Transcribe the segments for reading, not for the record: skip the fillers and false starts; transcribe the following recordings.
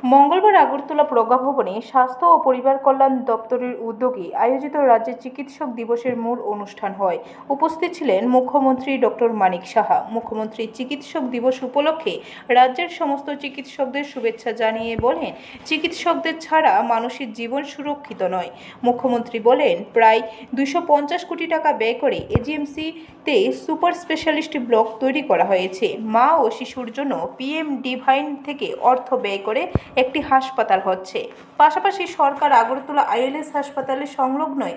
মঙ্গলবার আগরতলা প্রজ্ঞা ভবনে স্বাস্থ্য ও পরিবার কল্যাণ দপ্তরের উদ্যোগে আয়োজিত রাজ্যের চিকিৎসক দিবসের মূল অনুষ্ঠান হয়। উপস্থিত ছিলেন মুখ্যমন্ত্রী ডক্টর মানিক সাহা। মুখ্যমন্ত্রী চিকিৎসক দিবস উপলক্ষে রাজ্যের সমস্ত চিকিৎসকদের শুভেচ্ছা জানিয়ে বলেন, চিকিৎসকদের ছাড়া মানুষের জীবন সুরক্ষিত নয়। মুখ্যমন্ত্রী বলেন, প্রায় 250 কোটি টাকা ব্যয় করে এজিএমসিতে সুপার স্পেশালিস্ট ব্লক তৈরি করা হয়েছে। মা ও শিশুর জন্য পিএম ডিভাইন থেকে অর্থ ব্যয় করে একটি হাসপাতাল হচ্ছে। পাশাপাশি সরকার আগরতলা আইএলএস হাসপাতালে সংলগ্নই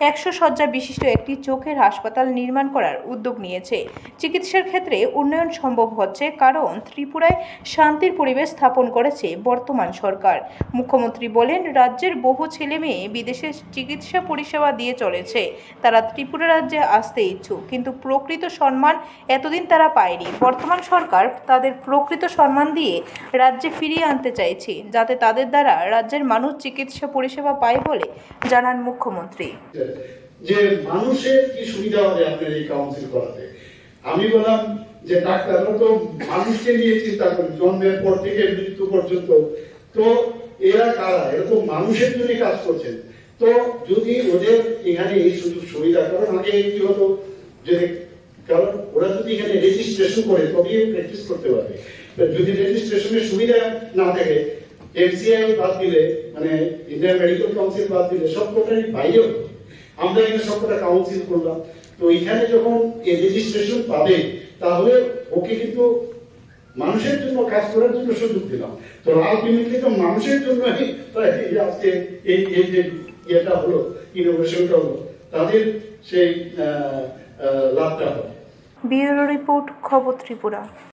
100 শয্যা বিশিষ্ট একটি চোখের হাসপাতাল নির্মাণ করার উদ্যোগ নিয়েছে। চিকিৎসার ক্ষেত্রে উন্নয়ন সম্ভব হচ্ছে কারণ ত্রিপুরায় শান্তির পরিবেশ স্থাপন করেছে বর্তমান সরকার। মুখ্যমন্ত্রী বলেন, রাজ্যের বহু ছেলে মেয়ে বিদেশে চিকিৎসা পরিষেবা দিয়ে চলেছে। তারা ত্রিপুরা রাজ্যে আসতে ইচ্ছুক, কিন্তু প্রকৃত সম্মান এতদিন তারা পায়নি। বর্তমান সরকার তাদের প্রকৃত সম্মান দিয়ে রাজ্যে ফিরিয়ে আনতে চাইছে, যাতে তাদের দ্বারা রাজ্যের মানুষ চিকিৎসা পরিষেবা পায় বলে জানান মুখ্যমন্ত্রী। যে মানুষের কি সুবিধা হবে আপনার এই কাউন্সিল করাতে? আমি বললাম যে ডাক্তাররা তো মানুষকে নিয়ে চিন্তা করে জন্মের পর থেকে মৃত্যু পর্যন্ত, তো এরা কারা? এরা তো মানুষের জন্য কাজ করছেন। তো যদি ওদের এখানে এই সুযোগ সুবিধা, কারণ আগে কি হতো যে কারণ ওরা যদি এখানে রেজিস্ট্রেশন করে তবেই প্র্যাকটিস করতে পারবে। যদি রেজিস্ট্রেশনের সুবিধা না থাকে, এমসিআই বাদ দিলে, মানে ইন্ডিয়ান মেডিকেল কাউন্সিল বাদ দিলে সবকটাই বাইরেও আমরা এখানে সবকটা কাউন্সিল করলাম। তো এখানে যখন এই রেজিস্ট্রেশন পাবে, তাহলে ওকে কিন্তু মানুষের জন্য কাজ করার জন্য সুযোগ দিলাম। তো আলটিমেটলি তো মানুষের জন্য আজকে এই যে ইয়েটা হলো, ইনোভেশনটা হলো, তাদের সেই লাভটা হবে। ব্যুরো রিপোর্ট, খবর ত্রিপুরা।